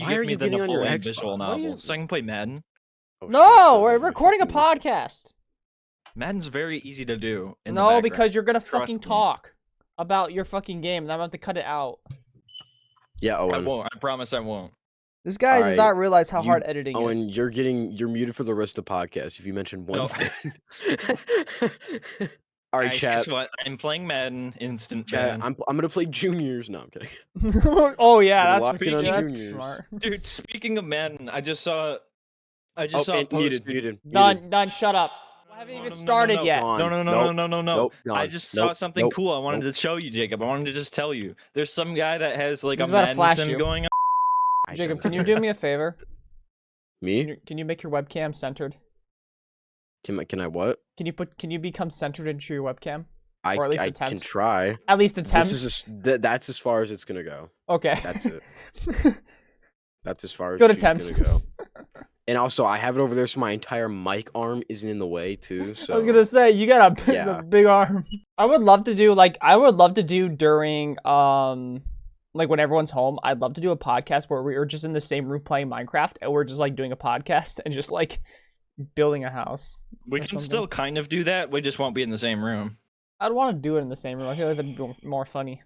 Why are give me you the getting on your Napoleon Xbox? visual What are novel you- so I can play Madden. Oh, shit, No, so we're then my recording a fucking- podcast. Madden's very easy to do. In the No, background. because you're gonna Trust fucking me. talk about your fucking game, and I'm about to cut it out. Yeah, I Owen. won't. I promise I won't. This guy does Alright, not realize how you- hard editing Owen, is. you're muted for the rest of the podcast if you mention one No. thing. All right, Guys, chat. guess what? I'm playing Madden Instant Chat. Ban. I'm gonna play juniors. No, I'm kidding. Oh yeah, We're that's, locking on that's juniors. smart. Dude, speaking of Madden, I just saw a Oh, post. muted. Done. Shut up. I haven't No, even no, no, started no. yet. Gone. No. Nope, I gone. just saw Nope, something nope, cool. I wanted nope. to show you, Jacob. I wanted to just tell you. There's some guy that has like He's a about to Madden flash sim you. going on. Jacob, can you do me a favor? Me? Can you make your webcam centered? Can I what? Can you become centered into your webcam? I Or at least I attempt. can try. At least attempt. This is that's as far as it's gonna go. Okay. That's it. That's as far as Good she's attempt. gonna go. And also, I have it over there so my entire mic arm isn't in the way too. So I was gonna say you got a Yeah. big arm. I would love to do during like when everyone's home. I'd love to do a podcast where we are just in the same room playing Minecraft and we're just like doing a podcast and just like building a house. We or can something. still kind of do that. We just won't be in the same room. I'd want to do it in the same room. I feel like that'd be more funny.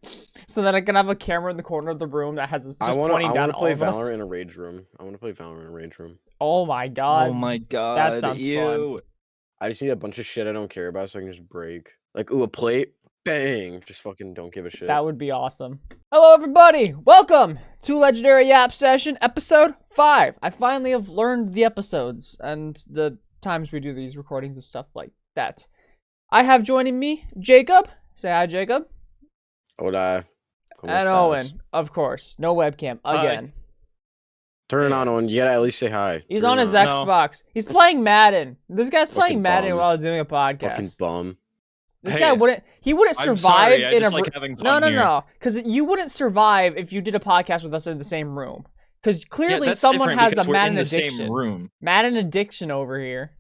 So that I can have a camera in the corner of the room that has just I want pointing down to at play all of us. Valorant in a rage room. I want to play Valorant in a rage room. Oh my god. Oh my god. sounds fun. Ew. I just need a bunch of shit I don't care about so I can just break. Like, ooh, a plate. Bang. Just fucking don't give a shit. That would be awesome. Hello, everybody. Welcome to Legendary YAP Session, episode 5. I finally have learned the episodes and the times we do these recordings and stuff like that. I have joining me Jacob. Say hi, Jacob. Hola. ¿Cómo And estás? Owen, of course. No webcam again. Turn it on, Owen. You gotta at least say hi. He's Turn on it his No. Xbox. He's playing Madden. This guy's playing Fucking Madden bum. while doing a podcast. Fucking bum. This Hey, guy wouldn't. He wouldn't I'm survive sorry, I in just a. like having No, fun here. no. Because you wouldn't survive if you did a podcast with us in the same room. Because Yeah, clearly that's someone different has because a we're in Madden the addiction. same room. Madden addiction over here.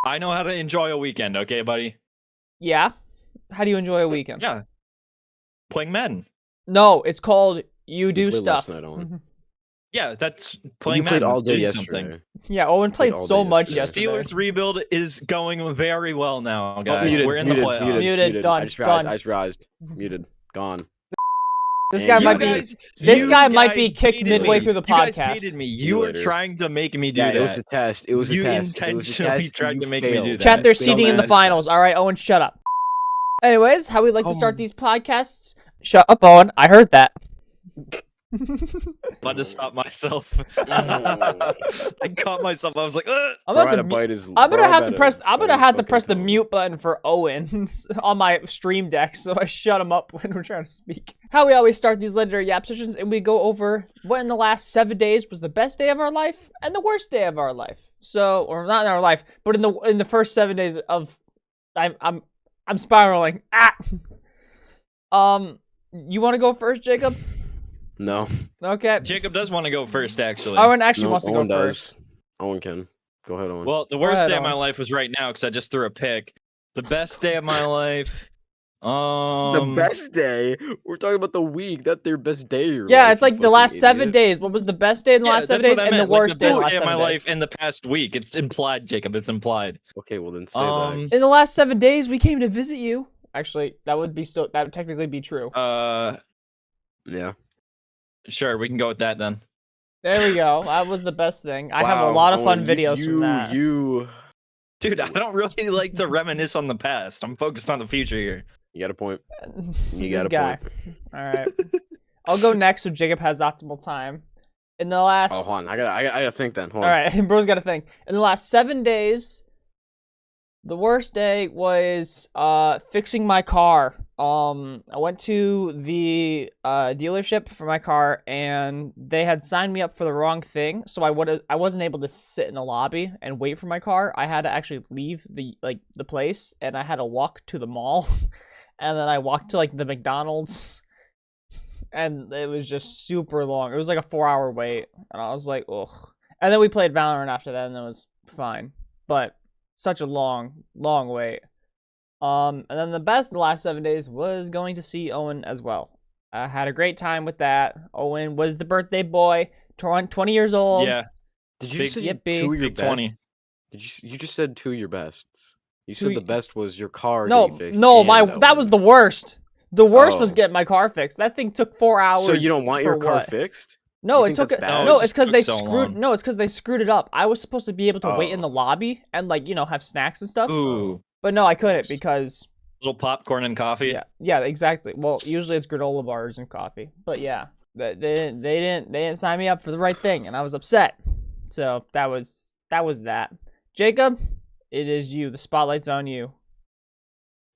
I know how to enjoy a weekend, okay, buddy? Yeah. How do you enjoy a weekend? Yeah. Playing Madden. No, it's called you do played stuff. last night, Owen. Yeah, that's You playing played Madden. all That's day doing yesterday. something. Yeah, Owen played all so day much The yesterday. yesterday. Steelers rebuild is going very well now, guys. Muted, We're in muted, the playoffs. muted, Muted, done, I just realized. done. I just realized. Muted. Gone. This And guy you might guys- be. This you guy might be guys kicked baited midway me. through the You guys podcast. baited me. See You you were later. trying to make me do Yeah, that. it was a test. It was a You test. It was a intentionally test. tried You to make me do failed. that. Chat, they're Dumbass. seeding in the finals. All right, Owen, shut up. Anyways, how we like to start these podcasts? Shut up, Owen. I heard that. About to stop myself. I caught myself. I was like, ugh. I'm Bro about had to. to bite his- I'm bro gonna have had to to press. I'm bite gonna his have to fucking press the tongue. mute button for Owen on my stream deck, so I shut him up when we're trying to speak. How we always start these legendary YAP sessions, and we go over what in the last 7 days was the best day of our life and the worst day of our life. So, or not in our life, but in the first 7 days of, I'm spiraling. You want to go first, Jacob? No. Okay. Jacob does want to go first, actually. Owen actually No, wants to Owen go does. first. Owen can. Go ahead, Owen. Well, the Go worst ahead, day of my Owen. life was right now because I just threw a pick. The best day of my life. the best day. We're talking about the week. That's their best day. of your Yeah, life, it's you like the fucking last 7 idiot. days. What was the best day in the Yeah, last 7 that's days what I and the meant, like, worst day in the best last day of 7 my days? life in the past week. It's implied, Jacob. It's implied. Okay, well then say Um, In the last 7 days, we came to visit you. Actually, that would technically be true. that. Yeah. Sure, we can go with that then. There we go. That was the best thing. I have a Wow, lot of fun Owen, videos from that. Dude, I don't really like to reminisce on the past. I'm focused on the future here. You got a point. You This got a guy. point. All right. I'll go next so Jacob has optimal time. In the last. Oh, hold on. I gotta think then. Hold All on. right, bro's got to think. In the last 7 days, the worst day was fixing my car. I went to the dealership for my car, and they had signed me up for the wrong thing, so I wasn't able to sit in the lobby and wait for my car. I had to actually leave the place, and I had to walk to the mall, and then I walked to the McDonald's. And it was just super long. It was like a 4-hour wait. And I was like, ugh. And then we played Valorant after that, and it was fine. But such a long, long wait. And then the best of the last 7 days was going to see Owen as well. I had a great time with that. Owen was the birthday boy. 20 years old. Yeah. Did you Big say yippee. 2 of your Big 20. bests? You just said 2 of your bests. You Two said the y- best was your car No, getting fixed. no, and that was Owen. the worst. The worst was Oh. getting my car fixed. That thing took 4 hours. So you don't want for your car what? fixed? No, You it think took that's it. bad? No, It it's just because took they so screwed. long. No, it's because they screwed it up. I was supposed to be able to wait in Oh. the lobby and like have snacks and stuff. Ooh. But no, I couldn't because Little popcorn and coffee. yeah, exactly. Well, usually it's granola bars and coffee. But yeah, they didn't sign me up for the right thing, and I was upset. So that was that. Jacob, it is you. The spotlight's on you.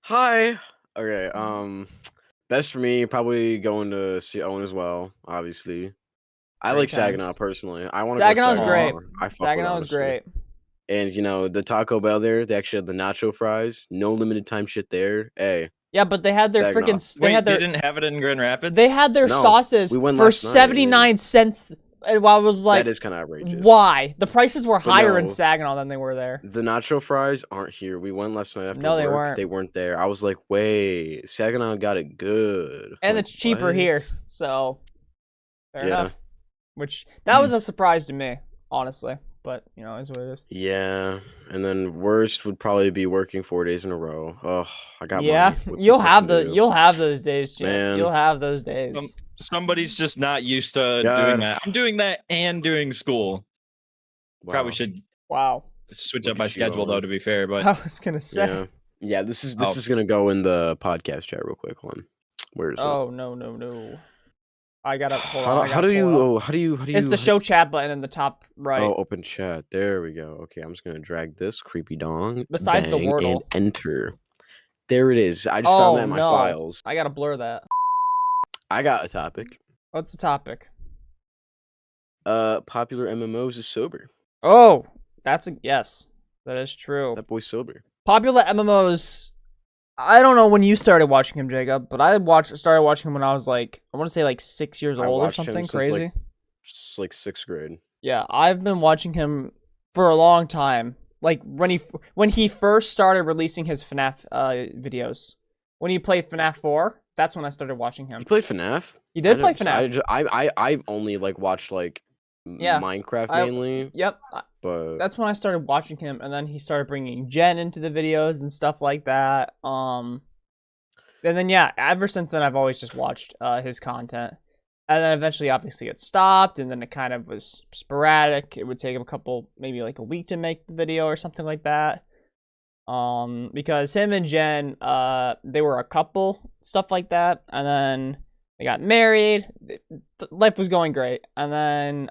Hi. Okay. Best for me, probably going to see Owen as well. Obviously, I Great like Saginaw times. personally. I want to Saginaw's go to great. Saginaw. I fuck with Saginaw was honestly. great. And the Taco Bell there, they actually had the nacho fries. No limited time shit there. Hey, Yeah, but they had their Saginaw. freaking. Wait, they didn't have it in Grand Rapids? They had their No, sauces we went for last night, 79 cents. And I was like, that is kind of outrageous. why? The prices were But higher in no. Saginaw than they were there. The nacho fries aren't here. We went last night after No, they work. weren't. They weren't there. I was like, wait, Saginaw got it good. And Like, it's cheaper what? here. So, fair Yeah. enough. Which, that was a surprise to me, honestly. But, is what it is. Yeah, and then worst would probably be working 4 days in a row. Oh, I got Yeah, what you'll to have do. you'll have those days, Chip. Man. You'll have those days. Somebody's just not used to God. doing that. I'm doing that and doing school. Probably Wow. should Wow. switch Look up my at you, schedule though, Owen. to be fair. But I was gonna say. Yeah, yeah. This is Oh. gonna go in the podcast chat real quick. Hold on. Where is it? Oh no! I gotta hold on. I How gotta do you? pull it up. Oh, how do you? It's the show chat button in the top right. Oh, open chat. There we go. Okay, I'm just gonna drag this creepy dong. Besides the bang, Wordle. and enter. There it is. I just found that Oh, in my no. files. I gotta blur that. I got a topic. What's the topic? Popular MMOs is sober. Oh, that's a yes. That is true. That boy's sober. Popular MMOs. I don't know when you started watching him, Jacob, but I started watching him when I was like, I want to say like 6 years I old or watched him something since, crazy. like, It's like 6th grade. Yeah, I've been watching him for a long time. Like when he first started releasing his FNAF videos. When he played FNAF 4, that's when I started watching him. You played FNAF? He did play I FNAF. just, I've only like watched like Yeah, Minecraft I- mainly, Yep, but that's when I started watching him, and then he started bringing Jen into the videos and stuff like that. And then yeah, ever since then I've always just watched his content, and then eventually obviously it stopped, and then it kind of was sporadic. It would take him maybe like a week to make the video or something like that. Because him and Jen, they were a couple, stuff like that, and then they got married. Life was going great, and then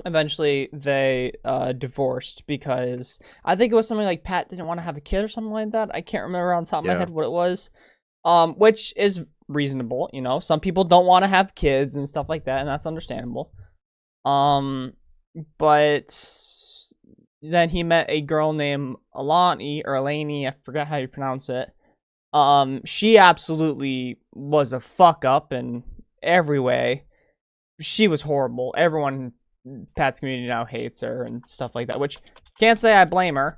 eventually they divorced because I think it was something like Pat didn't want to have a kid or something like that. I can't remember on top of my Yeah. head what it was. Which is reasonable, some people don't want to have kids and stuff like that, and that's understandable. But then he met a girl named Eleni, I forgot how you pronounce it. She absolutely was a fuck up in every way. She was horrible. Everyone in Pat's community now hates her and stuff like that, which can't say I blame her.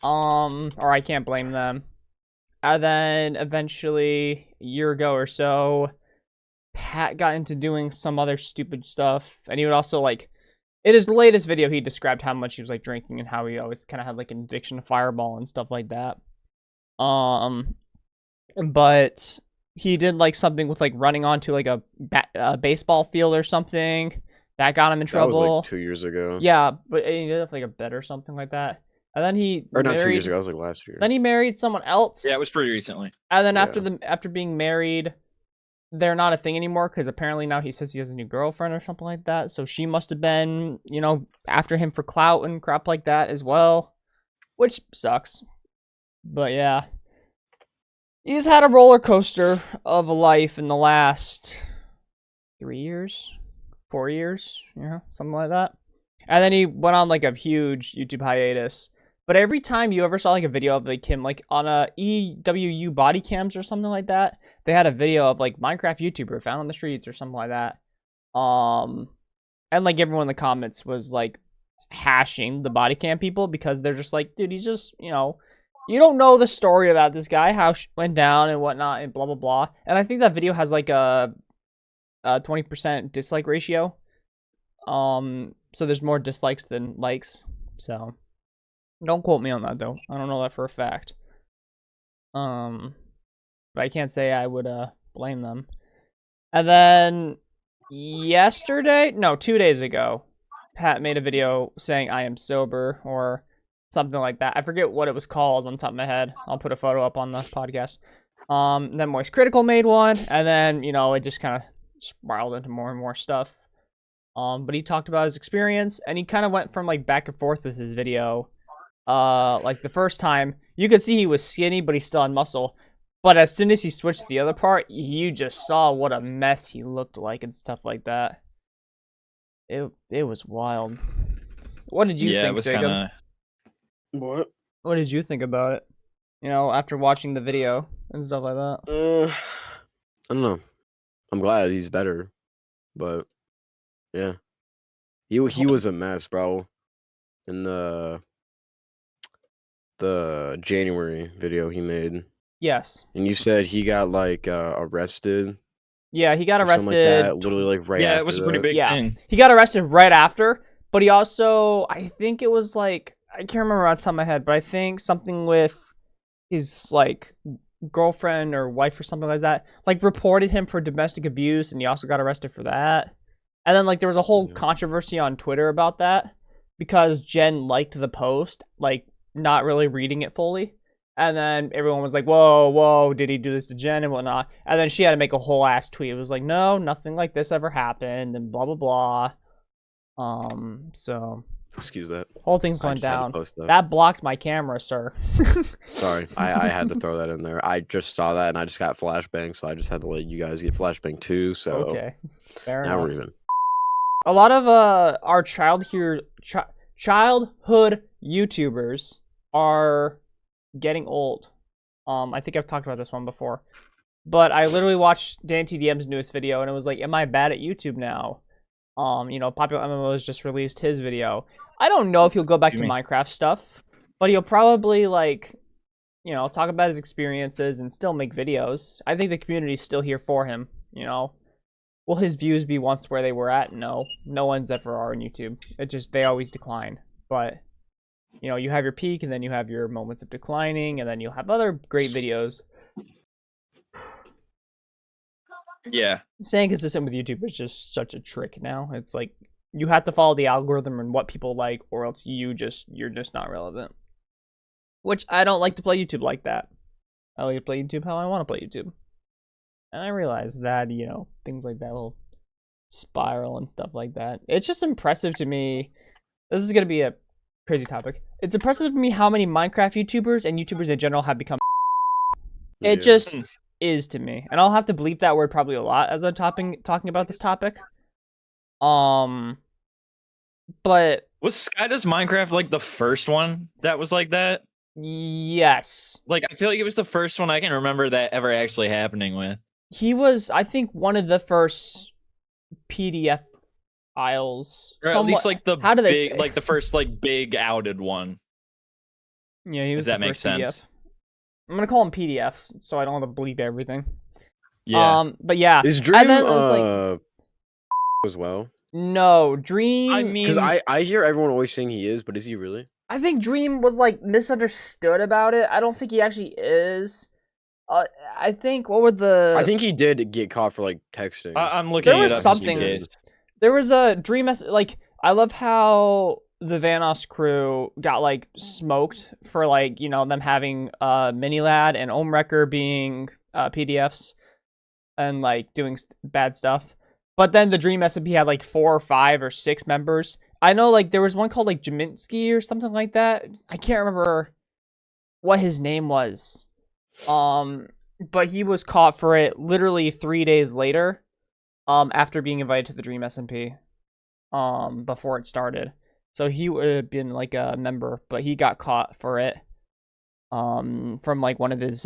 Or I can't blame them. And then eventually, a year ago or so, Pat got into doing some other stupid stuff, and he would also like, in his latest video, he described how much he was like drinking and how he always kind of had like an addiction to Fireball and stuff like that. But he did like something with like running onto like a baseball field or something that got him in trouble. that was like 2 years ago. Yeah, but he did have like a bet or something like that. And then he Or not 2 years ago. That was like last year. Then he married someone else. yeah, it was pretty recently. And then Yeah. after being married, they're not a thing anymore because apparently now he says he has a new girlfriend or something like that. So she must have been, after him for clout and crap like that as well, which sucks. But yeah, he's had a roller coaster of a life in the last 3 years, 4 years, something like that. And then he went on like a huge YouTube hiatus. But every time you ever saw like a video of like him like on a EWU body cams or something like that, they had a video of like Minecraft YouTuber found on the streets or something like that. And like everyone in the comments was like hashing the body cam people because they're just like, dude, he's just, you don't know the story about this guy, how went down and whatnot and blah, blah, blah. And I think that video has like a 20% dislike ratio. So there's more dislikes than likes. So don't quote me on that though. I don't know that for a fact. But I can't say I would blame them. And then 2 days ago, Pat made a video saying I am sober or something like that. I forget what it was called on the top of my head. I'll put a photo up on the podcast. Then Moist Critical made one, and then, you know, it just kind of spiraled into more and more stuff. But he talked about his experience, and he kind of went from, like, back and forth with his video. Like, the first time, you could see he was skinny, but he still had muscle. But as soon as he switched to the other part, you just saw what a mess he looked like and stuff like that. It was wild. What did you think, it was Jacob? kind of... What did you think about it? You know, after watching the video and stuff like that. I don't know. I'm glad he's better, but yeah, he was a mess, bro. In the January video he made. Yes. And you said he got like arrested. Yeah, he got or something arrested. like that, literally like right Yeah, after it was a pretty that. big thing. He got arrested right after, but he also, I think it was like, I can't remember off the top of my head, but I think something with his like girlfriend or wife or something like that, like reported him for domestic abuse, and he also got arrested for that. And then like there was a whole controversy on Twitter about that because Jen liked the post, like not really reading it fully. And then everyone was like, whoa, did he do this to Jen and whatnot? And then she had to make a whole ass tweet. It was like, no, nothing like this ever happened and blah, blah, blah. So. Excuse that. Whole thing's I went just had to down. post that. That blocked my camera, sir. Sorry, I had to throw that in there. I just saw that and I just got flashbang, so I just had to let you guys get flashbang too. So okay, fair now enough. we're even. A lot of our childhood YouTubers are getting old. I think I've talked about this one before, but I literally watched Dan TDM's newest video and it was like, am I bad at YouTube now? You know, Poppularmmos just released his video. I don't know if he'll go back to Minecraft stuff, but he'll probably like, you know, talk about his experiences and still make videos. I think the community's still here for him, you know. Will his views be once where they were at? No. No one's ever are on YouTube. It just, they always decline. But, you know, you have your peak and then you have your moments of declining and then you'll have other great videos. Yeah. Staying consistent with YouTube is just such a trick now. It's like, you have to follow the algorithm and what people like or else you're just not relevant. Which I don't like to play YouTube like that. I like to play YouTube how I want to play YouTube. And I realize that, you know, things like that will spiral and stuff like that. It's just impressive to me. This is going to be a crazy topic. It's impressive to me how many Minecraft YouTubers and YouTubers in general have become. It just is to me. And I'll have to bleep that word probably a lot as I'm talking about this topic. But was Skydoes Minecraft like the first one that was like that? Yes. Like, I feel like it was the first one I can remember that ever actually happening with. He was, I think, one of the first PDF files. Or at least like the how do they big, say? like the first like big outed one. Yeah, he was. If that the makes first sense. PDF. I'm gonna call them PDFs, so I don't have to bleep everything. Yeah. But yeah. Is Dream and then it was like, as well? No, Dream. I mean, Because I hear everyone always saying he is, but is he really? I think Dream was like misunderstood about it. I don't think he actually is. I think I think he did get caught for like texting. I'm looking. There was it up something. just in case. There was a Dream like I love how the Vanoss crew got like smoked for like, you know, them having Minilad and Omewrecker being PDFs and like doing bad stuff. But then the Dream SMP had like 4 or 5 or 6 members. I know like there was one called like Jaminski or something like that. I can't remember what his name was. But he was caught for it literally 3 days later, after being invited to the Dream SMP, before it started. So he would have been like a member, but he got caught for it, from like one of his,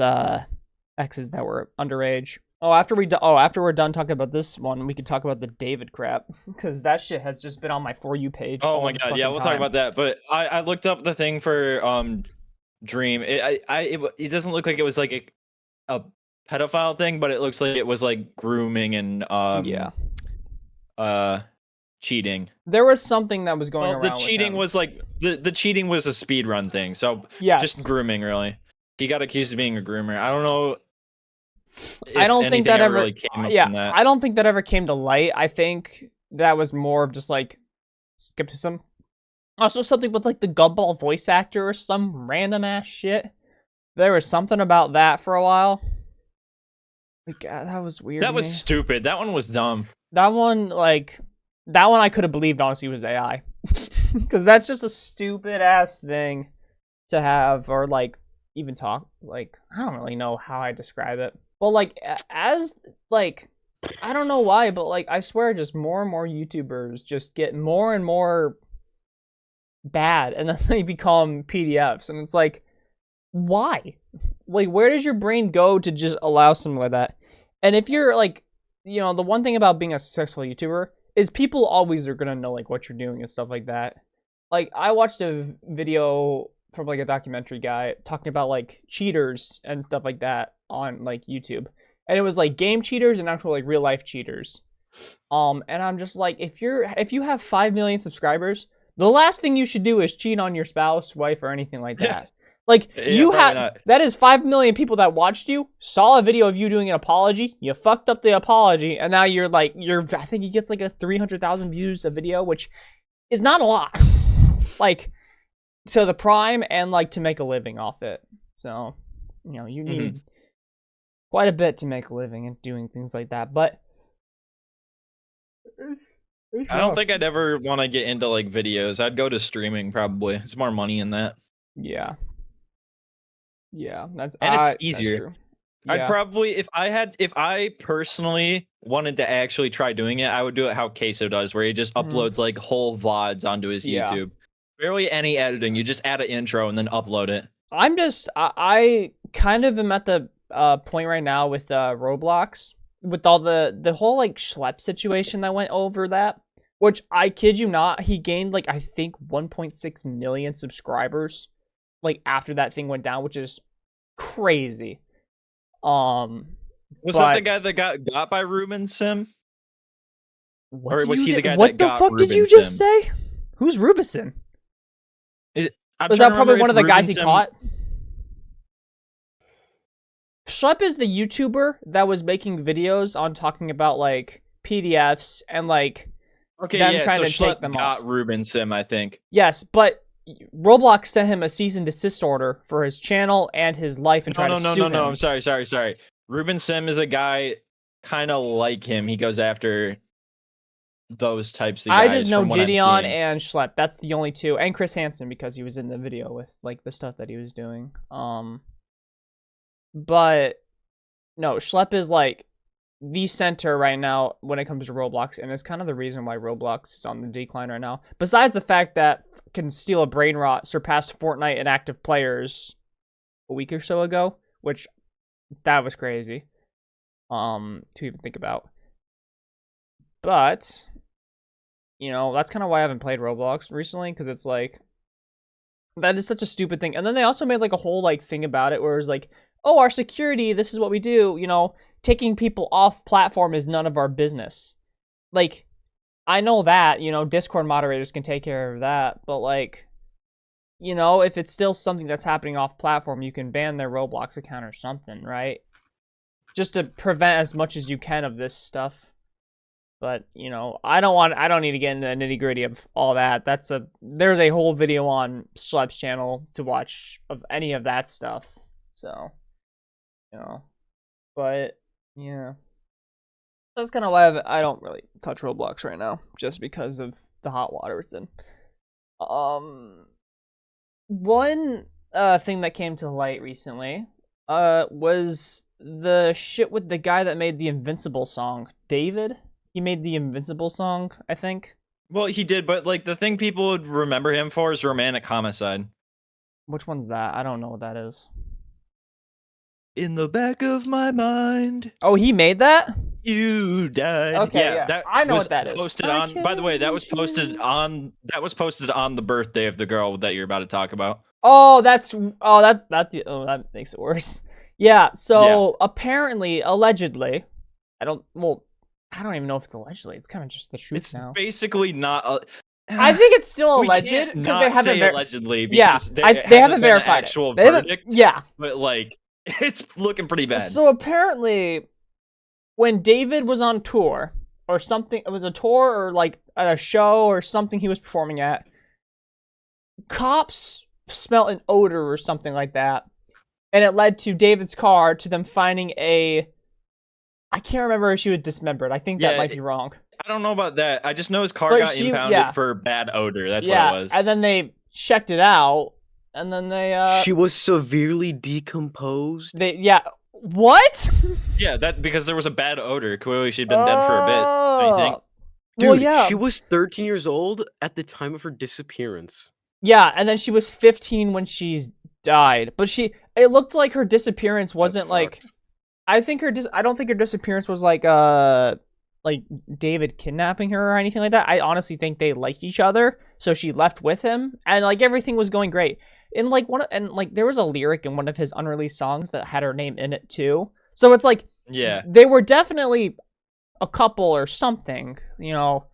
exes that were underage. After we're done talking about this one, we could talk about the David crap, because that shit has just been on my For You page. Oh my god, yeah, we'll talk about that. But I looked up the thing for Dream. It doesn't look like it was like a pedophile thing, but it looks like it was like grooming and yeah, cheating. There was something that was going around. The cheating was like the cheating was a speed run thing. So yes. Just grooming, really. He got accused of being a groomer. I don't know. I don't think that ever really came up from that. I don't think that ever came to light. I think that was more of just like skepticism. Also, something with like the Gumball voice actor or some random ass shit. There was something about that for a while. God, that was weird. That was stupid. That one was dumb. That one I could have believed honestly was AI, because that's just a stupid ass thing to have or like even talk. Like I don't really know how I describe it. Well, like as like I don't know why, but like I swear, just more and more YouTubers just get more and more bad, and then they become PDFs, and it's like, why? Like, where does your brain go to just allow something like that? And if you're like, the one thing about being a successful YouTuber is people always are gonna know like what you're doing and stuff like that. Like I watched a video from like a documentary guy talking about like cheaters and stuff like that on like YouTube, and it was like game cheaters and actual like real life cheaters. And I'm just like, if you have 5 million subscribers, the last thing you should do is cheat on your spouse, wife, or anything like that. Like that is 5 million people that watched you, saw a video of you doing an apology, you fucked up the apology, and now I think he gets like a 300,000 views a video, which is not a lot. Like to the prime and like to make a living off it. So, you need quite a bit to make a living and doing things like that. But I don't think I'd ever want to get into like videos. I'd go to streaming probably. It's more money in that. Yeah. Yeah, it's easier. Yeah. I'd probably if I personally wanted to actually try doing it, I would do it how Queso does, where he just uploads like whole VODs onto his YouTube. Barely any editing. You just add an intro and then upload it. I kind of am at the point right now with Roblox with all the whole like schlep situation that went over that, which I kid you not, he gained like I think 1.6 million subscribers like after that thing went down, which is crazy. Was that the guy that got by Ruben Sim? Or was he the guy that got What the fuck did you just say? Who's Rubison? Was that probably one of the guys he caught? Schlep is the YouTuber that was making videos on talking about like PDFs and like them trying to take them off. Got Ruben Sim, I think. Yes, but Roblox sent him a cease and desist order for his channel and his life and tried to sue him. No, I'm sorry. Ruben Sim is a guy kind of like him. He goes after those types of guys. I just know Gideon and Schlep. That's the only two. And Chris Hansen, because he was in the video with like the stuff that he was doing. But no, Schlep is like the center right now when it comes to Roblox, and it's kind of the reason why Roblox is on the decline right now. Besides the fact that can steal a brain rot surpassed Fortnite in active players a week or so ago, which that was crazy to even think about. But that's kind of why I haven't played Roblox recently, because it's like that is such a stupid thing. And then they also made like a whole like thing about it where it's like, oh, our security, this is what we do, taking people off platform is none of our business. Like, I know that, Discord moderators can take care of that, but like, if it's still something that's happening off platform, you can ban their Roblox account or something, right? Just to prevent as much as you can of this stuff. But, I don't need to get into the nitty gritty of all that. There's a whole video on Schlep's channel to watch of any of that stuff. So, but yeah. That's kind of why I don't really touch Roblox right now, just because of the hot water it's in. One thing that came to light recently was the shit with the guy that made the Invincible song. David? He made the Invincible song, I think. Well, he did, but like the thing people would remember him for is Romantic Homicide. Which one's that? I don't know what that is. In the back of my mind. Oh, he made that? You died. Okay, yeah. That I know was what that is. Posted on. By the way, that was posted on the birthday of the girl that you're about to talk about. That makes it worse. Yeah. So apparently, allegedly, I don't even know if it's allegedly. It's kind of just the truth It's now. basically not. I think it's still we alleged can't because not they haven't. say allegedly Yeah, because they hasn't haven't been verified an actual it. They haven't- verdict. Yeah, but like it's looking pretty bad. So apparently, when David was on tour or something, it was a tour or like a show or something he was performing at. Cops smelled an odor or something like that, and it led to David's car to them finding a. I can't remember if she was dismembered. I think that might be wrong. I don't know about that. I just know his car got impounded for bad odor. That's what it was. And then they checked it out, and then they She was severely decomposed. What? Yeah, that because there was a bad odor. Clearly, she'd been dead for a bit. I think. Dude, she was 13 years old at the time of her disappearance. Yeah, and then she was 15 when she died. But it looked like her disappearance wasn't like. I don't think her disappearance was like David kidnapping her or anything like that. I honestly think they liked each other, so she left with him, and like everything was going great. And like there was a lyric in one of his unreleased songs that had her name in it too. So it's like they were definitely a couple or something, you know.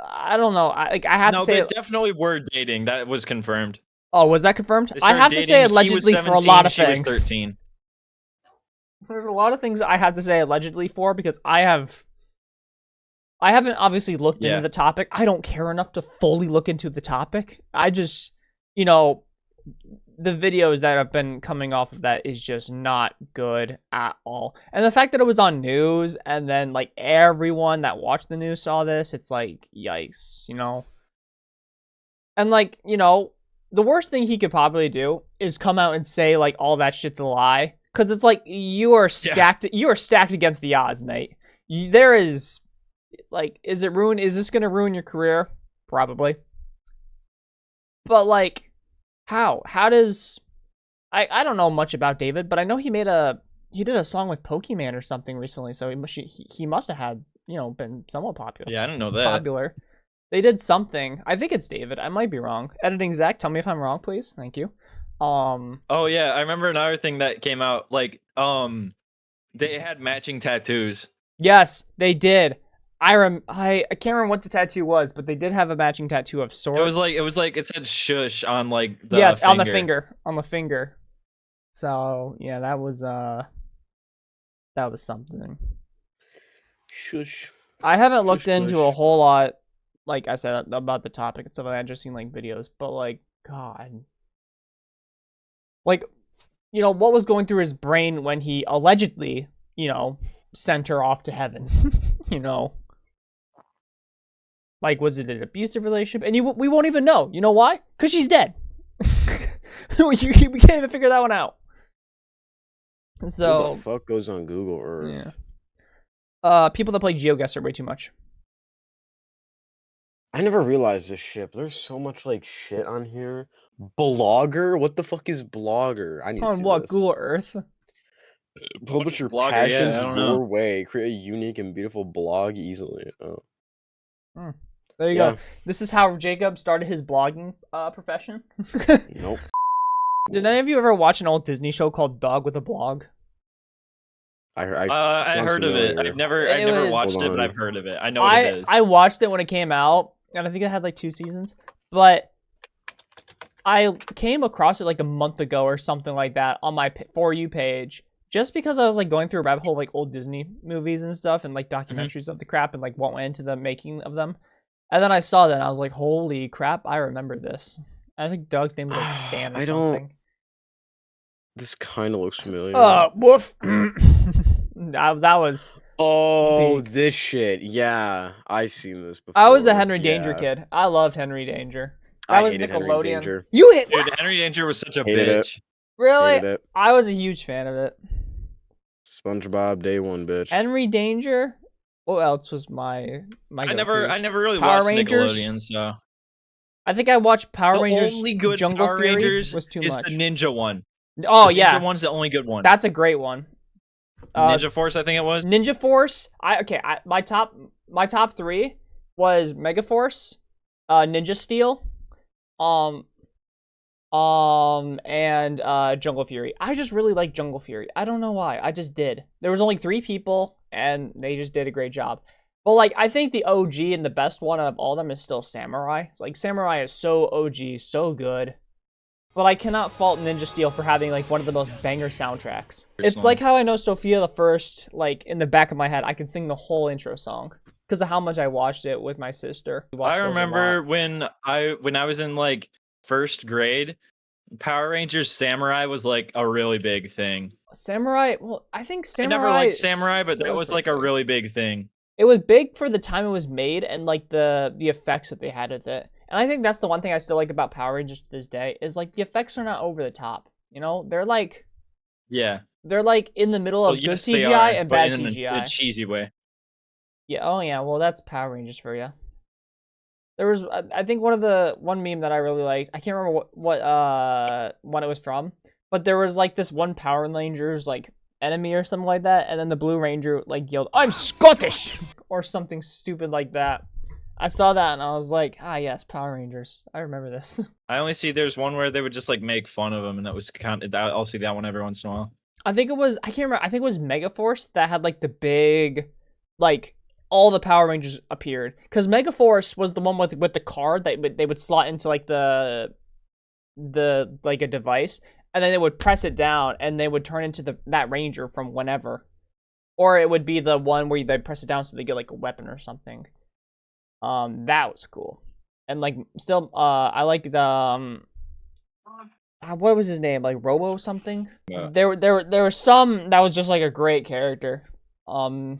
I don't know. I have to say they definitely were dating. That was confirmed. Oh, was that confirmed? I have to say allegedly for a lot of things. She was 13. There's a lot of things I have to say allegedly for because I haven't obviously looked into the topic. I don't care enough to fully look into the topic. I just, you know, the videos that have been coming off of that is just not good at all. And the fact that it was on news and then like everyone that watched the news saw this, it's like, yikes, you know? And like, you know, the worst thing he could probably do is come out and say like all that shit's a lie. Cause it's like you are stacked against the odds, mate. There is like, is this gonna ruin your career? Probably. But like, how does I don't know much about David, but I know he did a song with Pokemon or something recently, so he must have had, you know, been somewhat popular. Yeah, I didn't know that. Popular. They did something. I think it's David. I might be wrong. Editing Zack, tell me if I'm wrong, please. Thank you. Oh yeah, I remember another thing that came out. Like, they had matching tattoos. Yes, they did. I can't remember what the tattoo was, but they did have a matching tattoo of sorts. It was like it said "shush" on like the on the finger. So yeah, that was something. Shush. I haven't looked into a whole lot, like I said, about the topic and stuff like that. I've just seen like videos, but like, God, like, you know, what was going through his brain when he allegedly, you know, sent her off to heaven, you know? Like, was it an abusive relationship? And we won't even know. You know why? Because she's dead. We can't even figure that one out. So, who the fuck goes on Google Earth? Yeah. People that play GeoGuessr way too much. I never realized this shit. But there's so much like shit on here. Blogger? What the fuck is blogger? I need to see what? this. Google Earth? Publish your blogger? passions Yeah, your way. Create a unique and beautiful blog easily. Oh. There you go. This is how Jacob started his blogging profession. Nope. Did any of you ever watch an old Disney show called Dog with a Blog? I heard of it. I've never watched it, but I've heard of it. I know what it is. I watched it when it came out, and I think it had like 2 seasons. But I came across it like a month ago or something like that on my For You page, just because I was like going through a rabbit hole of, like old Disney movies and stuff, and like documentaries of the crap, and like what went into the making of them. And then I saw that, and I was like, "Holy crap! I remember this." I think Doug's name was like Stan or something. This kind of looks familiar. Woof. that was. Oh, big. This shit. Yeah, I seen this before. I was a Henry Danger kid. I loved Henry Danger. That was Nickelodeon. Dude, Henry Danger was such a bitch. Really? I was a huge fan of it. SpongeBob Day One, bitch. Henry Danger. What else was my I never really Power watched Rangers? Nickelodeon, so I think I watched Power Rangers. The only good Jungle Power Fury Rangers was too is much. the Ninja one. Oh the yeah, Ninja one's the only good one. That's a great one. Ninja Force, I think it was. Ninja Force. My top 3 was Mega Force, Ninja Steel, and Jungle Fury. I just really like Jungle Fury. I don't know why. I just did. There was only 3 people, and they just did a great job. But like, I think the OG and the best one out of all of them is still Samurai. It's like Samurai is so OG, so good. But I cannot fault Ninja Steel for having like one of the most banger soundtracks. It's like how I know Sophia the First, like in the back of my head, I can sing the whole intro song because of how much I watched it with my sister. I remember when I was in like first grade, Power Rangers Samurai was like a really big thing. Samurai, well, I think Samurai. I never liked Samurai, but that was like a really big thing. It was big for the time it was made and like the effects that they had with it. And I think that's the one thing I still like about Power Rangers to this day is like the effects are not over the top. You know, they're like, yeah, they're like in the middle of good CGI and bad CGI. In a cheesy way. Yeah. Oh yeah. Well, that's Power Rangers for you. There was, I think one meme that I really liked. I can't remember what it was from, but there was like this one Power Rangers like enemy or something like that, and then the Blue Ranger like yelled, "I'm Scottish," or something stupid like that. I saw that and I was like, ah, yes, Power Rangers. I remember this. I only see there's one where they would just like make fun of him, and that was kind of, I'll see that one every once in a while. I think it was, I can't remember. I think it was Megaforce that had like the big, like all the Power Rangers appeared. Because Megaforce was the one with the card that they would slot into like the like a device, and then they would press it down and they would turn into that Ranger from whenever. Or it would be the one where they press it down so they get like a weapon or something. That was cool. And like still I liked what was his name? Like Robo something? Yeah. There were some that was just like a great character. I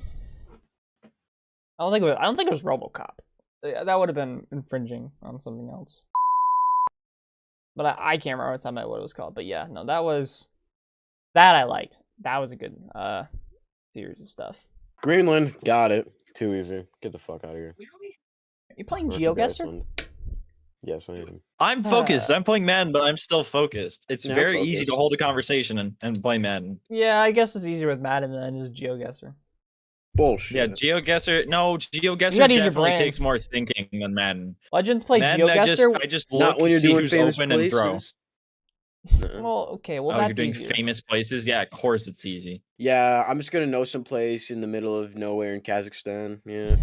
don't think it was RoboCop. That would have been infringing on something else. But I can't remember what it was called. But yeah, no, that I liked. That was a good series of stuff. Greenland, got it. Too easy. Get the fuck out of here. Are you playing GeoGuessr? Yes, I am. I'm focused. I'm playing Madden, but I'm still focused. It's very easy to hold a conversation and play Madden. Yeah, I guess it's easier with Madden than it is GeoGuessr. Bullshit. Yeah, GeoGuessr definitely takes more thinking than Madden. Legends play Madden, GeoGuessr. I just look, see who's open and throw. Well, okay, well that's you're doing easier. Famous places. Yeah, of course it's easy. Yeah, I'm just gonna know some place in the middle of nowhere in Kazakhstan. Yeah.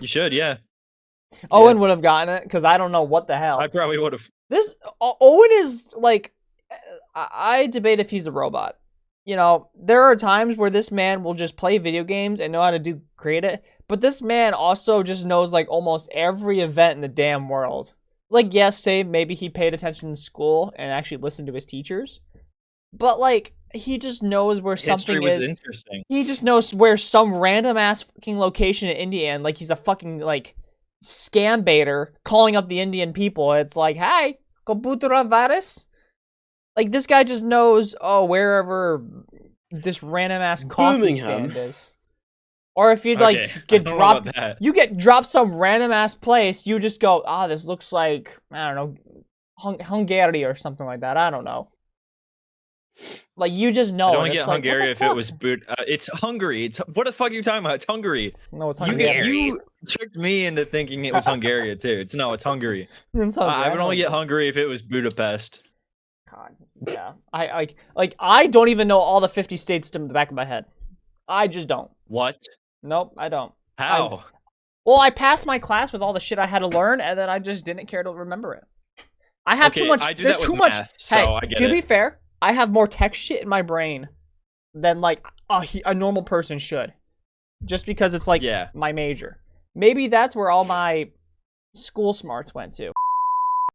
You should, yeah. Owen would have gotten it because I don't know what the hell. I probably would have. This Owen is like, I debate if he's a robot. You know, there are times where this man will just play video games and know how to create it, but this man also just knows like almost every event in the damn world. Like, yes, say maybe he paid attention in school and actually listened to his teachers, but like he just knows where something is. Interesting. He just knows where some random ass fucking location in India, and like he's a fucking like scam baiter calling up the Indian people. It's like, hey, computer virus. Like this guy just knows wherever this random ass coffee stand is. Or if you'd like get dropped, you get dropped some random ass place, you just go, this looks like, I don't know, Hungary or something like that. I don't know. Like you just know. I don't get Hungary if it was it's Hungary. What the fuck are you talking about? It's Hungary. No, it's Hungary. You tricked me into thinking it was Hungary too. It's Hungary. I would only get Hungary if it was Budapest. God, yeah. I don't even know all the 50 states to the back of my head. I just don't. What? Nope, I don't. How? Well, I passed my class with all the shit I had to learn, and then I just didn't care to remember it. I have too much. There's too much. Math, so I get to be fair, I have more tech shit in my brain than like a normal person should, just because it's like my major. Maybe that's where all my school smarts went to.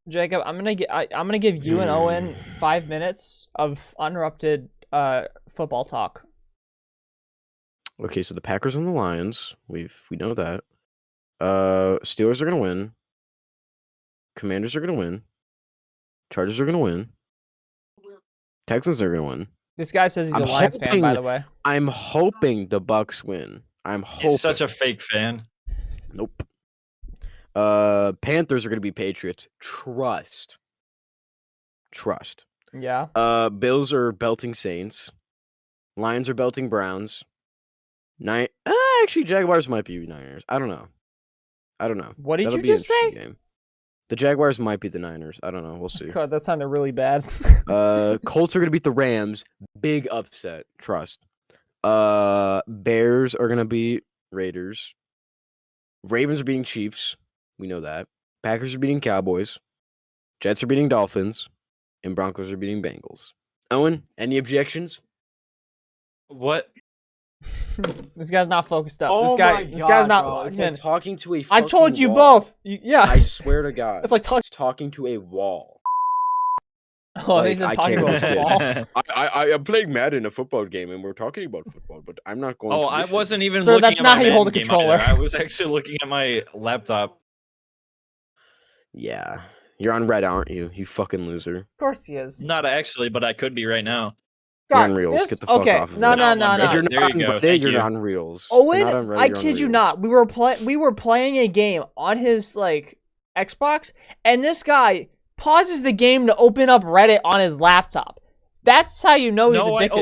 Jacob, I'm gonna give you and Owen 5 minutes of uninterrupted football talk. Okay, so the Packers and the Lions, we know that. Steelers are gonna win. Commanders are gonna win. Chargers are gonna win. Texans are gonna win. This guy says he's a Lions fan, by the way. I'm hoping the Bucks win. I'm hoping. He's such a fake fan. Nope. Panthers are gonna be Patriots. Trust. Yeah. Bills are belting Saints. Lions are belting Browns. Actually, Jaguars might be Niners. I don't know. What did you just say? Game. The Jaguars might be the Niners. I don't know. We'll see. God, that sounded really bad. Colts are gonna beat the Rams. Big upset. Trust. Bears are gonna beat Raiders. Ravens are beating Chiefs. We know that. Packers are beating Cowboys. Jets are beating Dolphins. And Broncos are beating Bengals. Owen, any objections? What? This guy's not focused up. Oh this guy's not bro. locked It's in. like talking to a I told fucking you wall. both. Yeah. I swear to God. It's like talking to a wall. Oh, Like, they said I talking can't about skip. football. I'm playing Madden, a football game, and we're talking about football, but I'm not going to I listen. wasn't even Sir, looking that's at not my how you hold a Madden game controller. either. I was actually looking at my laptop. Yeah. You're on Red, aren't you? You fucking loser. Of course he is. Not actually, but I could be right now. You're on Reels. Get the fuck off of No, it. no, No, no, I'm no. If you're There not you on go. Reddit, Thank you're you. on Reels. If you're not on Owen, Reddit, I you're on kid you Reels. not. We were playing a game on his like Xbox, and this guy pauses the game to open up Reddit on his laptop. That's how you know he's No, addicted.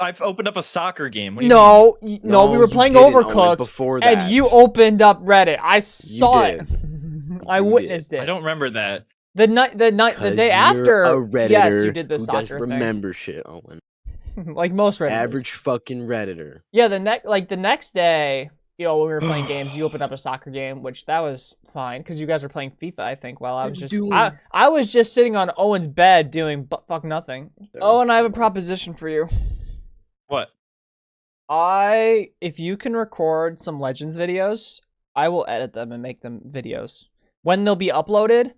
I've opened up a soccer game. What do you mean? No, we were playing you didn't, Owen, Overcooked, before that. and you opened up Reddit. I saw it. did. I You witnessed I it. don't remember that. The day after. You're a Redditor Yes, you did the who soccer does thing. remember shit, Owen. Like most Redditors. Average fucking Redditor. Yeah, the next day, when we were playing games, you opened up a soccer game, which that was fine because you guys were playing FIFA, I think, while I was just I was just sitting on Owen's bed doing fuck nothing. Owen, I have a proposition for you. What? If you can record some Legends videos, I will edit them and make them videos. When they'll be uploaded,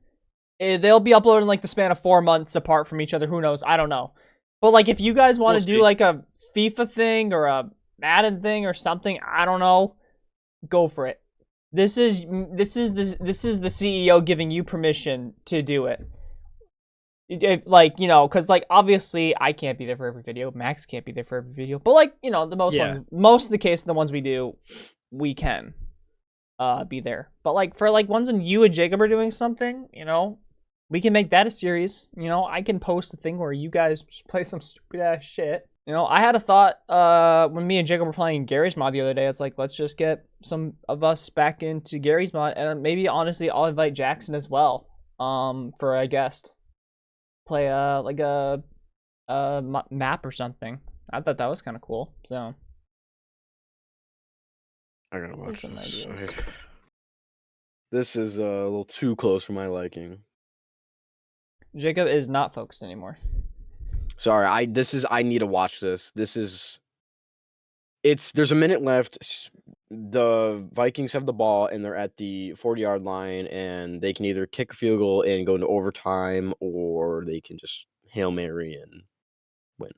they'll be uploaded in like the span of 4 months apart from each other. Who knows? I don't know. But like, if you guys want to do like a FIFA thing or a Madden thing or something, I don't know, go for it. This is the CEO giving you permission to do it. If because like obviously I can't be there for every video. Max can't be there for every video. But like most of the case, the ones we do, we can be there. But like for like ones when you and Jacob are doing something, we can make that a series. I can post a thing where you guys just play some stupid ass shit. I had a thought when me and Jacob were playing Gary's mod the other day. It's like, let's just get some of us back into Gary's mod, and maybe honestly, I'll invite Jackson as well for a guest. Play like a map or something. I thought that was kind of cool. So I gotta watch some this. ideas. This is a little too close for my liking. Jacob is not focused anymore. Sorry, I need to watch this. There's a minute left. The Vikings have the ball and they're at the 40-yard line, and they can either kick a field goal and go into overtime, or they can just Hail Mary and win.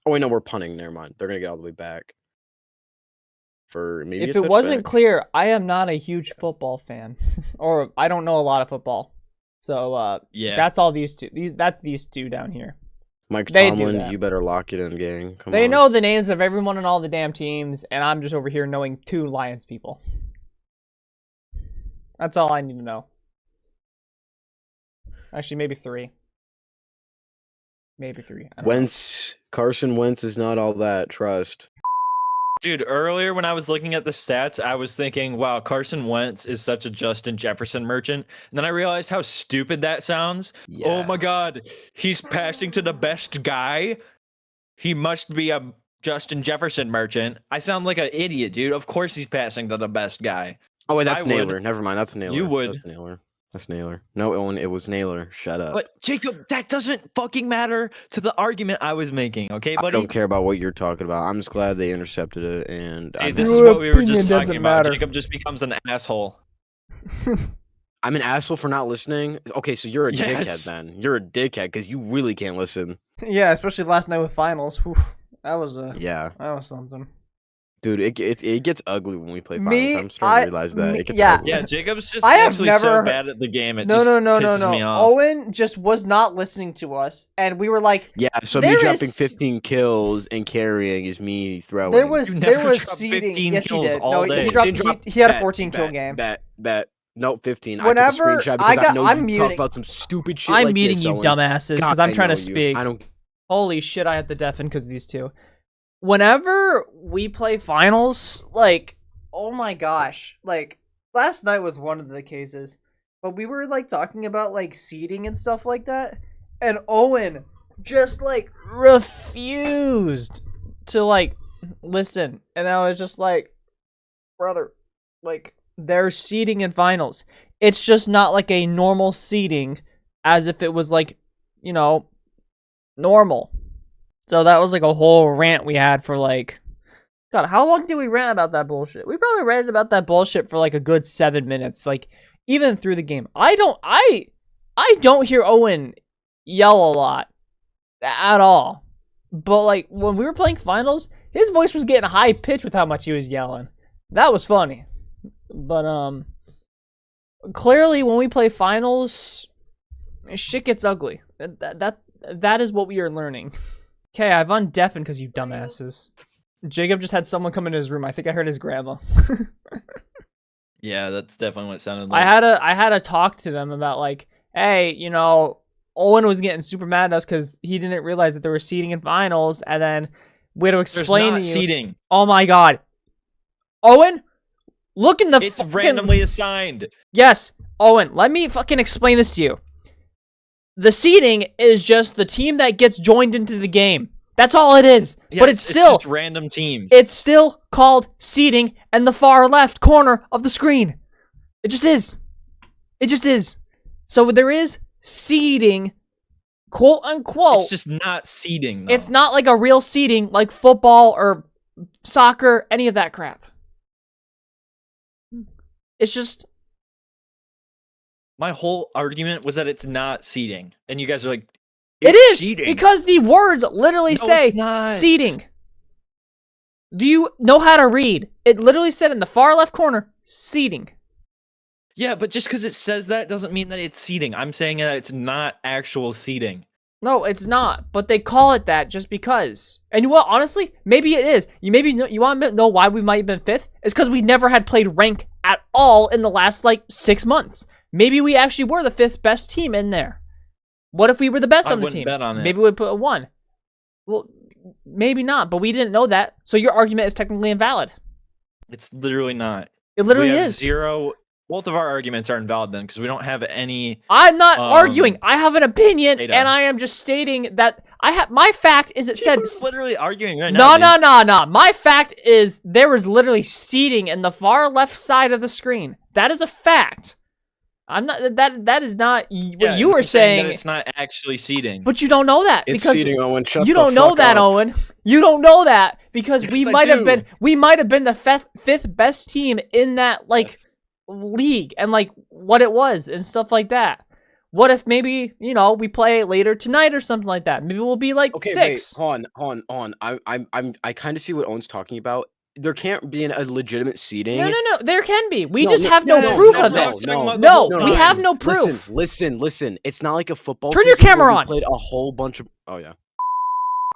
Oh wait, no, we're punting. Never mind. They're gonna get all the way back. For maybe if it wasn't clear, I am not a huge football fan, or I don't know a lot of football. So yeah, that's all these two. That's these two down here. Mike They do Tomlin, that. you better lock it in, gang. Come They on. know the names of everyone on all the damn teams, and I'm just over here knowing 2 Lions people. That's all I need to know. Actually, maybe 3. Maybe 3. I don't know. Carson Wentz is not all that. Trust. dude. Earlier when I was looking at the stats, I was thinking, "Wow, Carson Wentz is such a Justin Jefferson merchant." And then I realized how stupid that sounds. Yes. Oh my God, he's passing to the best guy. He must be a Justin Jefferson merchant. I sound like an idiot, dude. Of course he's passing to the best guy. Oh wait, that's I would. Naylor. Never mind, that's Naylor. You would. That's Naylor. That's Naylor. No, Owen, it was Naylor. Shut up. But Jacob, that doesn't fucking matter to the argument I was making, okay, I buddy? don't care about what you're talking about. I'm just glad they intercepted it, and Hey, I'm this happy. is what we were just opinion talking doesn't about. matter. Jacob just becomes an asshole. I'm an asshole for not listening. Okay, so you're a Yes. dickhead then. You're a dickhead because you really can't listen. Yeah, especially last night with finals. Whew, that was Yeah, something. dude, it gets ugly when we play finals. Me, I'm starting to realize that. It gets ugly. Yeah, Jacob's just I have actually never- so bad at the game. It No, just no, no, no, pisses me no. off. Owen just was not listening to us, and we were like, Yeah, so There me dropping is- 15 kills and carrying is me throwing. there was You there never was dropped seeding. 15 Yes, he kills did. all No, day. he dropped. Didn't drop- He had a bet, 14 kill game. Bet. No, 15. Whenever I took a screenshot because I know I'm you muting- talk about some stupid shit I'm like meeting this, you, Owen. dumbasses, because God, I'm I trying to know you. speak. I don't. Holy shit, I have to deafen because of these two. Whenever we play finals, like, oh my gosh, like, last night was one of the cases, but we were, like, talking about, like, seeding and stuff like that, and Owen just, like, refused to, like, listen, and I was just like, brother, like, there's seeding in finals. It's just not like a normal seeding as if it was like, you know, normal. So that was like a whole rant we had for like, God, how long did we rant about that bullshit? We probably ranted about that bullshit for like a good 7 minutes, like even through the game. I don't hear Owen yell a lot at all. But like when we were playing finals, his voice was getting high pitched with how much he was yelling. That was funny. But clearly when we play finals, shit gets ugly. That is what we are learning. Okay, I've undeafened because you dumbasses. Jacob just had someone come into his room. I think I heard his grandma. Yeah, that's definitely what it sounded like. I had to talk to them about like, hey, you know, Owen was getting super mad at us because he didn't realize that there were seeding in finals, and then we had to explain to you. Seeding. Oh my God, Owen, look in the. It's randomly assigned. Yes, Owen, let me fucking explain this to you. The seeding is just the team that gets joined into the game. That's all it is. Yeah, but it's still just random teams. It's still called seeding in the far left corner of the screen. It just is. It just is. So there is seeding, quote unquote. It's just not seeding, though. It's not like a real seeding like football or soccer, any of that crap. It's just... My whole argument was that it's not seeding. And you guys are like, it is cheating. Because the words literally say seeding. Do you know how to read? It literally said in the far left corner, seeding. Yeah, but just because it says that doesn't mean that it's seeding. I'm saying that it's not actual seeding. No, it's not. But they call it that just because. And you know what? Honestly, maybe it is. You want to know why we might have been 5th? It's because we never had played rank at all in the last like 6 months. Maybe we actually were the 5th best team in there. What if we were the best on the team? Bet on it. Maybe we'd put a 1. Well, maybe not, but we didn't know that. So your argument is technically invalid. It's literally not. It literally we have is. Zero. Both of our arguments are invalid then because we don't have any. I'm not arguing. I have an opinion, data. and I am just stating that I have. My fact is it said. We're literally arguing right now. No. My fact is there was literally seating in the far left side of the screen. That is a fact. I'm not. That is not what you were saying. That it's not actually seeding. But you don't know that It's because seeding, Owen. Shut you the don't know fuck that, up. Owen. You don't know that because Yes, we I might have do. been. The 5th best team in that like league and like what it was and stuff like that. What if maybe we play it later tonight or something like that? Maybe we'll be like 6. Wait, hold on. I kind of see what Owen's talking about. There can't be a legitimate seeding. No. There can be. We just have no no, proof no, of no, it. no, No, we have no proof. Listen. It's not like a football. Turn your season where camera we on. Played a whole bunch of. Oh yeah.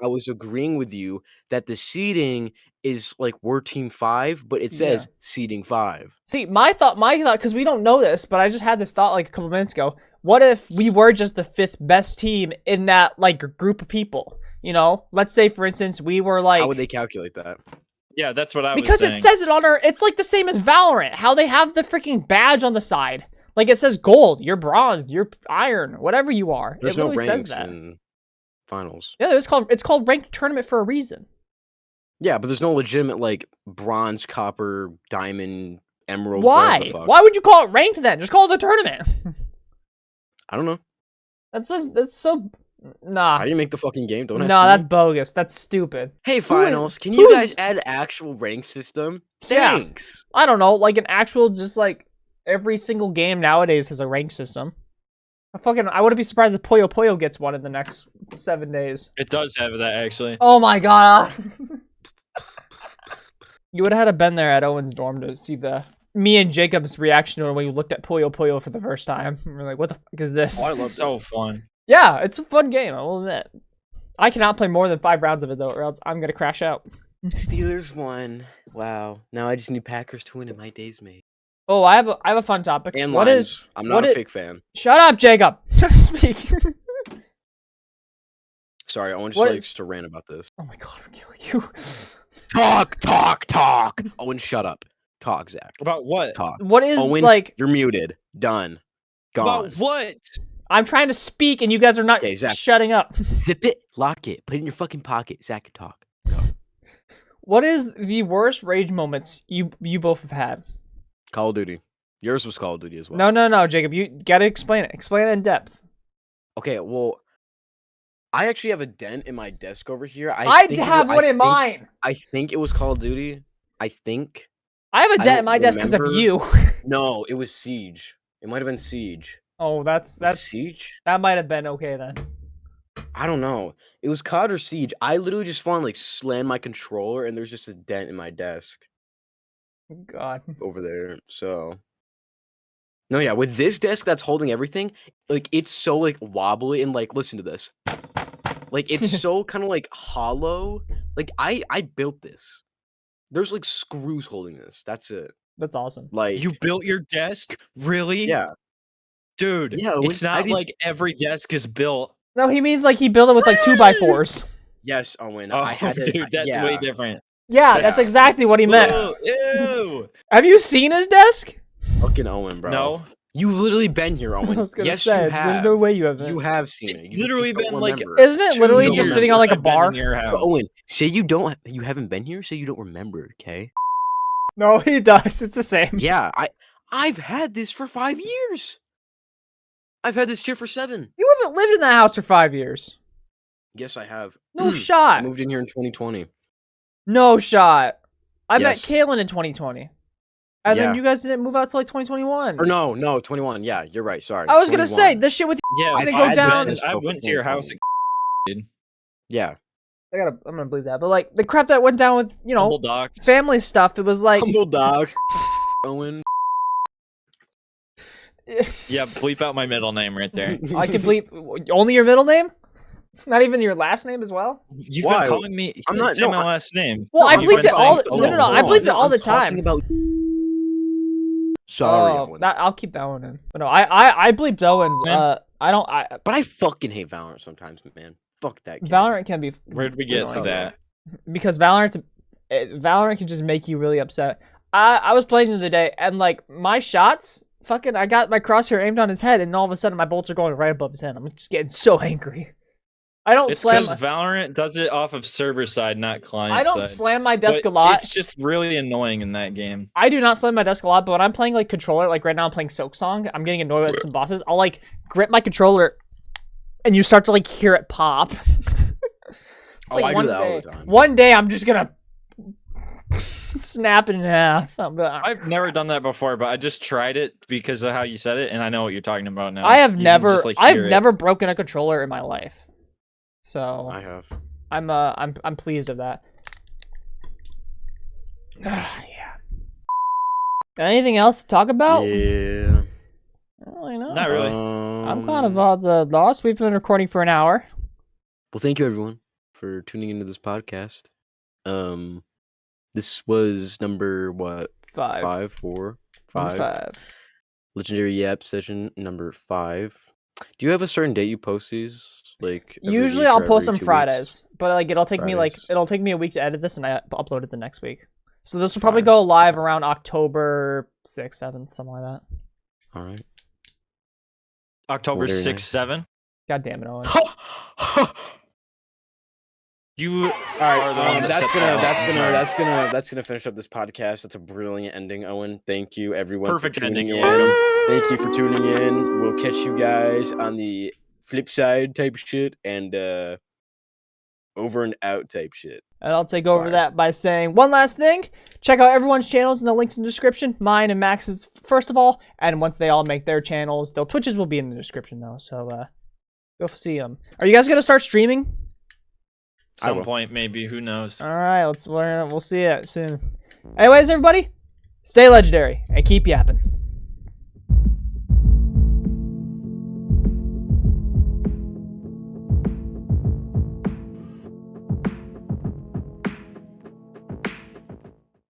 I was agreeing with you that the seeding is like we're team 5, but it says seeding 5. See, my thought, because we don't know this, but I just had this thought like a couple minutes ago. What if we were just the 5th best team in that like group of people? Let's say for instance we were like. How would they calculate that? Yeah, that's what I was Because saying. it says it on our. It's like the same as Valorant. How they have the freaking badge on the side, like it says gold, you're bronze, you're iron, whatever you are. There's it no literally says ranks that. in finals. Yeah, it's called ranked tournament for a reason. Yeah, but there's no legitimate like bronze, copper, diamond, emerald. Why? whatever the fuck. Why would you call it ranked then? Just call it the tournament. I don't know. That's so. Nah. How do you make the fucking game? Don't ask No, me. that's bogus. That's stupid. Hey, finals, can you who's- guys add actual rank system? Yeah. Thanks. I don't know, like an actual, just like every single game nowadays has a rank system. I wouldn't be surprised if Puyo Puyo gets one in the next 7 days. It does have that actually. Oh my god. You would have had to been there at Owen's dorm to see me and Jacob's reaction when we looked at Puyo Puyo for the first time. We're like, what the fuck is this? Oh, I love It's so fun. Yeah, it's a fun game, I will admit. I cannot play more than 5 rounds of it though, or else I'm gonna crash out. Steelers won. Wow. Now I just need Packers to win, and my day's made. Oh, I have a fun topic. And What Lions. is? I'm not a fake fan. Shut up, Jacob. Just speak. Sorry, Owen just What likes to rant about this. Oh my god, I'm killing you. Talk. Owen, shut up. Talk, Zach. About what? Talk. What is Owen, like? you're muted. Done. Gone. About what? I'm trying to speak and you guys are not Okay, Zach. shutting up. Zip it, lock it, put it in your fucking pocket. Zach can talk. What is the worst rage moments you both have had? Call of Duty. Yours was Call of Duty as well. No, Jacob. You gotta explain it. Explain it in depth. Okay, well, I actually have a dent in my desk over here. I have one in mine. I think it was Call of Duty. I think. I have a I dent don't in my desk because of remember. you. No, it was Siege. It might have been Siege. Oh, that's Siege. that might have been okay then. I don't know. It was COD or Siege. I literally just found like slam my controller and there's just a dent in my desk God. over there. So no, yeah, with this desk that's holding everything, like it's so like wobbly and like listen to this. Like it's so kind of like hollow. Like I built this. There's like screws holding this. That's it. That's awesome. Like You built your desk? Really? yeah. Dude, Yeah, it's not like every desk is built. No, he means like he built it with like 2x4s. Yes, Owen. Oh, I had to, dude, that's yeah. way different. Yeah, that's exactly what he meant. Ew. Have you seen his desk? Fucking Owen, bro. No. You've literally been here, I Owen. was gonna yes, say, you have. there's no way you haven't. You have seen It's it. You literally just don't been, like, remember. Isn't it literally Two just years sitting on like a since I've been bar? in your house. But Owen, say you haven't been here. Say you don't remember. Okay. No, he does. It's the same. Yeah, I've had this for 5 years. I've had this shit for 7. You haven't lived in that house for 5 years. Yes, I have. No I shot. moved in here in 2020. No shot. I met Yes. Kaylyn in 2020. And then Yeah. you guys didn't move out till like 2021. Or no, 21. Yeah, you're right. Sorry. I was gonna say 21. this shit with Yeah, Gonna I go had down- been- I went to your house. Yeah. I'm gonna believe that, but like the crap that went down with Humble dogs. family stuff, it was like Humble dogs. Owen. Yeah, bleep out my middle name right there. I can bleep only your middle name, not even your last name as well. You've Why? been calling me. I'm I'm not- not no, my I- last name. Well, I You've bleeped been it all. saying- No, I bleeped it all the time. I'm talking about. Sorry, Oh, Owen. I'll keep that one in. But no, I bleeped Owen's. Man. But I fucking hate Valorant sometimes, man. Fuck that game. Valorant can be Where did we get to annoying. that? because Valorant can just make you really upset. I was playing the other day and like my shots, fucking, I got my crosshair aimed on his head and all of a sudden my bolts are going right above his head. I'm just getting so angry. I don't It's slam. because Valorant does it off of server side, not client I don't side. slam my desk But a lot. It's just really annoying in that game. I do not slam my desk a lot, but when I'm playing like controller, like right now I'm playing Silk Song, I'm getting annoyed with some bosses. I'll like grip my controller, and you start to like hear it pop. It's Oh, I do that all the time. One day I'm just gonna snap it in half. I've never done that before, but I just tried it because of how you said it, and I know what you're talking about now. I have You can never, just, like, I've hear it. never broken a controller in my life, so I have. I'm pleased of that. Yeah. Anything else to talk about? Yeah. I don't really know. Not really. I'm kind of lost. We've been recording for an hour. Well, thank you everyone for tuning into this podcast. This was number what? 5. 5. Legendary YAP session number 5. Do you have a certain date you post these? Like every Usually week I'll or post every them 2 Fridays, but like it'll take me a week to edit this, and I upload it the next week. So this will probably Fine. go live around October 6th, 7th, something like that. All right. October Very 6th, nice. 7. God damn it, Owen. You All right, are the one that that's set that up. gonna finish up this podcast. That's a brilliant ending, Owen. Thank you, everyone. Perfect for tuning ending, in. Owen. Thank you for tuning in. We'll catch you guys on the flip side type shit and over and out type shit. And I'll take over Fire. that by saying one last thing. Check out everyone's channels in the links in the description. Mine and Max's first of all. And once they all make their channels, their Twitches will be in the description though. So go see them. Are you guys gonna start streaming? Some point, maybe. Who knows? All right, we'll see you soon. Anyways, everybody, stay legendary and keep yapping.